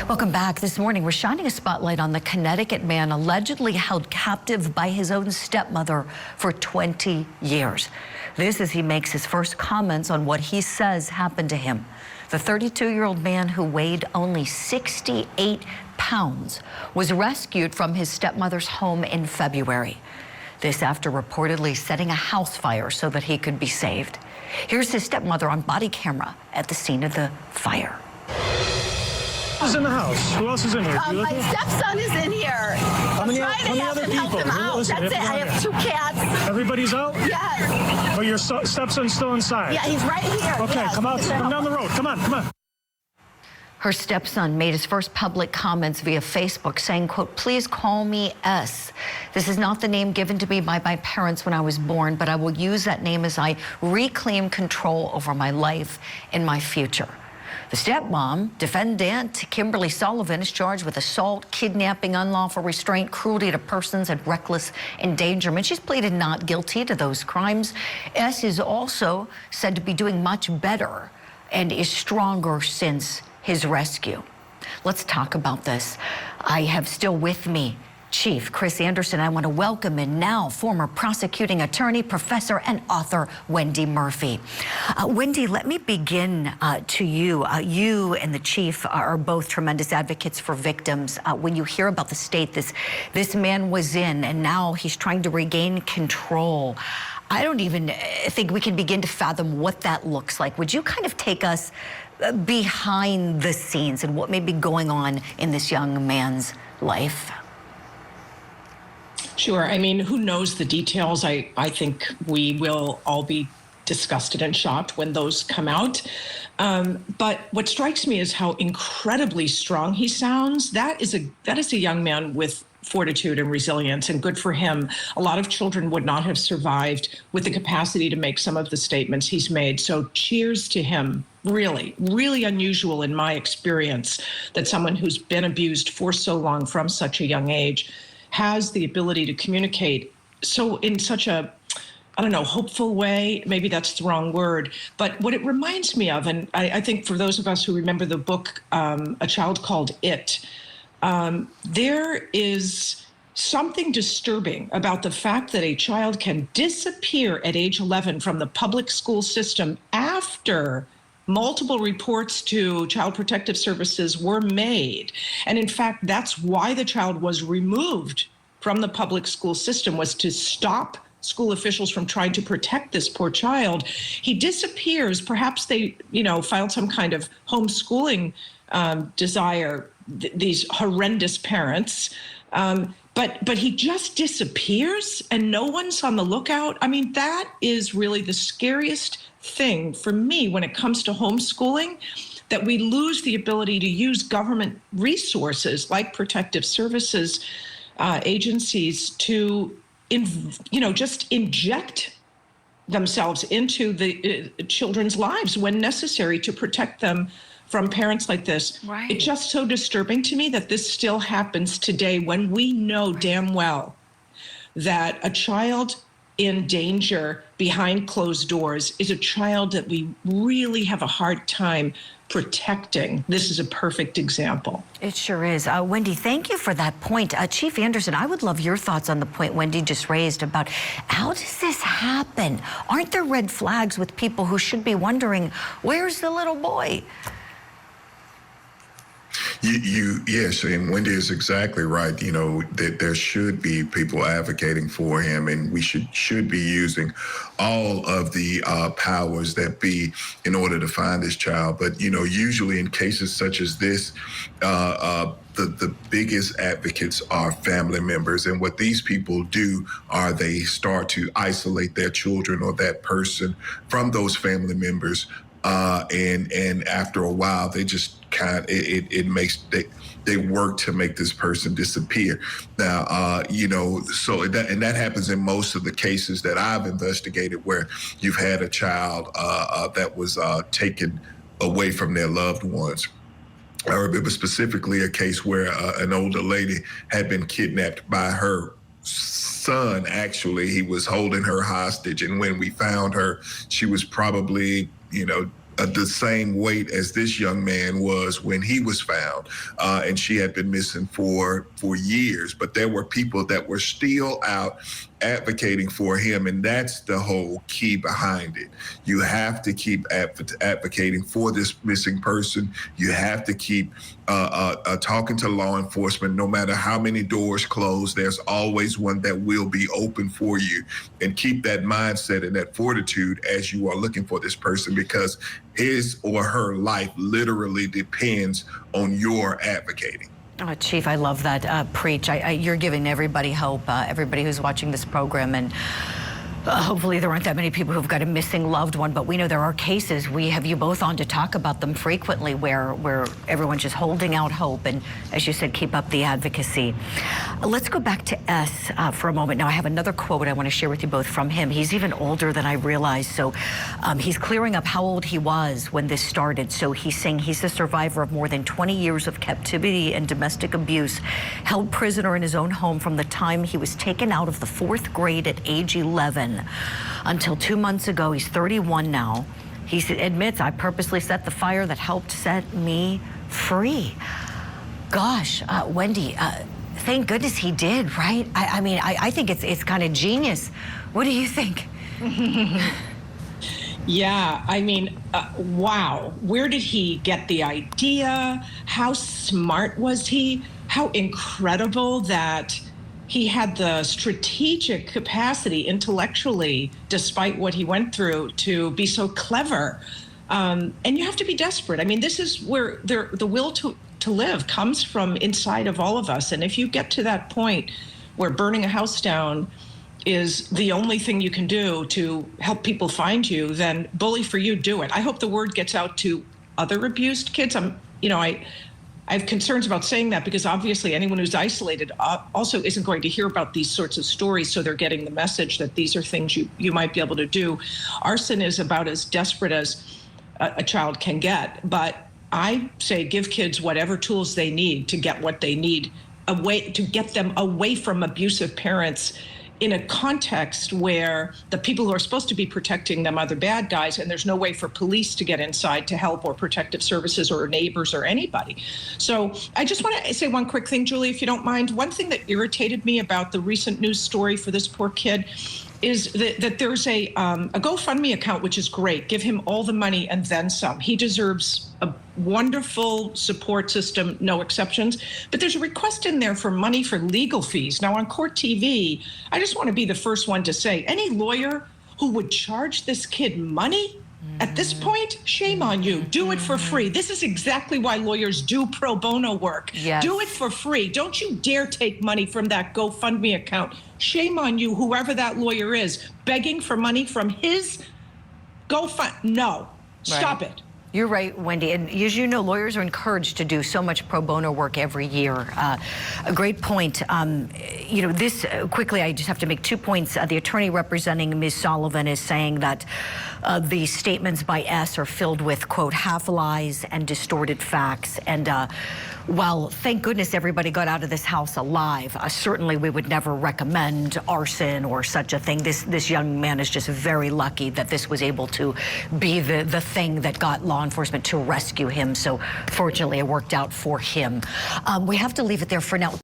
Welcome back. This morning, we're shining a spotlight on the Connecticut man allegedly held captive by his own stepmother for 20 years. This as he makes his first comments on what he says happened to him. The 32-year-old man who weighed only 68 pounds was rescued from his stepmother's home in February. This after reportedly setting a house fire so that he could be saved. Here's his stepmother on body camera at the scene of the fire. Who's in the house? Who else is in here? My stepson is in here. How many other people? Help him out. Listen, That's it. I have 2 cats. Everybody's out? Yes. But your stepson's still inside? Yeah, he's right here. Okay, yes. come out. Come down the road. Come on, come on. Her stepson made his first public comments via Facebook saying, quote, "Please call me S. This is not the name given to me by my parents when I was born, but I will use that name as I reclaim control over my life and my future." The stepmom, defendant Kimberly Sullivan, is charged with assault, kidnapping, unlawful restraint, cruelty to persons, and reckless endangerment. She's pleaded not guilty to those crimes. S is also said to be doing much better and is stronger since his rescue. Let's talk about this. I have still with me Chief Chris Anderson. I want to welcome in now former prosecuting attorney, professor, and author Wendy Murphy. Wendy, let me begin to you. You and the chief are both tremendous advocates for victims. When you hear about the state this man was in, and now he's trying to regain control, I don't even think we can begin to fathom what that looks like. Would you kind of take us behind the scenes and what may be going on in this young man's life? Sure. I mean, who knows the details? I think we will all be disgusted and shocked when those come out. But what strikes me is how incredibly strong he sounds. That is a young man with fortitude and resilience, and good for him. A lot of children would not have survived with the capacity to make some of the statements he's made. So cheers to him. Really, really unusual in my experience that someone who's been abused for so long from such a young age has the ability to communicate so in such a, I don't know, hopeful way. Maybe that's the wrong word. But what it reminds me of, and I think for those of us who remember the book, A Child Called It, there is something disturbing about the fact that a child can disappear at age 11 from the public school system after multiple reports to Child Protective Services were made. And in fact, that's why the child was removed from the public school system, was to stop school officials from trying to protect this poor child. He disappears. Perhaps they, filed some kind of homeschooling desire, these horrendous parents. But he just disappears and no one's on the lookout. I mean, that is really the scariest thing for me when it comes to homeschooling, that we lose the ability to use government resources like protective services agencies to, just inject themselves into the children's lives when necessary to protect them from parents like this. Right. It's just so disturbing to me that this still happens today when we know damn well that a child in danger behind closed doors is a child that we really have a hard time protecting. This is a perfect example. It sure is. Wendy, thank you for that point. Chief Anderson, I would love your thoughts on the point Wendy just raised about how does this happen? Aren't there red flags with people who should be wondering, where's the little boy? Yes, and Wendy is exactly right. That there should be people advocating for him, and we should be using all of the powers that be in order to find this child. But usually in cases such as this, the biggest advocates are family members, and what these people do are they start to isolate their children or that person from those family members. And after a while, they just they work to make this person disappear. Now, so that happens in most of the cases that I've investigated where you've had a child that was taken away from their loved ones. I remember specifically a case where an older lady had been kidnapped by her son. Actually, he was holding her hostage, and when we found her, she was probably the same weight as this young man was when he was found, and she had been missing for years. But there were people that were still out advocating for him, and that's the whole key behind it. You have to keep advocating for this missing person. You have to keep talking to law enforcement. No matter how many doors close, there's always one that will be open for you. And keep that mindset and that fortitude as you are looking for this person, because his or her life literally depends on your advocating. Oh, Chief, I love that. Preach. You're giving everybody hope, everybody who's watching this program. And hopefully there aren't that many people who've got a missing loved one, but we know there are cases. We have you both on to talk about them frequently where everyone's just holding out hope. And as you said, keep up the advocacy. Let's go back to S for a moment. Now, I have another quote I want to share with you both from him. He's even older than I realized. So he's clearing up how old he was when this started. So he's saying he's the survivor of more than 20 years of captivity and domestic abuse, held prisoner in his own home from the time he was taken out of the 4th grade at age 11 until 2 months ago. He's 31 now. He admits, I purposely set the fire that helped set me free. Gosh, Wendy, thank goodness he did, right? I mean, I think it's kind of genius. What do you think? Yeah, I mean, wow. Where did he get the idea? How smart was he? How incredible that he had the strategic capacity intellectually, despite what he went through, to be so clever. And you have to be desperate. I mean, this is where the will to live comes from inside of all of us. And if you get to that point where burning a house down is the only thing you can do to help people find you, then bully for you, do it. I hope the word gets out to other abused kids. I have concerns about saying that because obviously anyone who's isolated also isn't going to hear about these sorts of stories, so they're getting the message that these are things you might be able to do. Arson is about as desperate as a child can get, but I say give kids whatever tools they need to get what they need, to get them away from abusive parents in a context where the people who are supposed to be protecting them are the bad guys, and there's no way for police to get inside to help, or protective services or neighbors or anybody. So I just want to say one quick thing, Julie, if you don't mind. One thing that irritated me about the recent news story for this poor kid is that there's a GoFundMe account, which is great. Give him all the money and then some. He deserves a wonderful support system, no exceptions. But there's a request in there for money for legal fees. Now, on Court TV, I just want to be the first one to say, any lawyer who would charge this kid money at this point, shame on you. Do it for free. This is exactly why lawyers do pro bono work. Yes. Do it for free. Don't you dare take money from that GoFundMe account. Shame on you, whoever that lawyer is, begging for money from his GoFund. No, stop it. You're right, Wendy. And as you know, lawyers are encouraged to do so much pro bono work every year. A great point. This quickly, I just have to make 2 points. The attorney representing Ms. Sullivan is saying that the statements by S are filled with, quote, half lies and distorted facts. And while thank goodness everybody got out of this house alive, certainly we would never recommend arson or such a thing. This young man is just very lucky that this was able to be the thing that got law enforcement to rescue him. So fortunately, it worked out for him. We have to leave it there for now.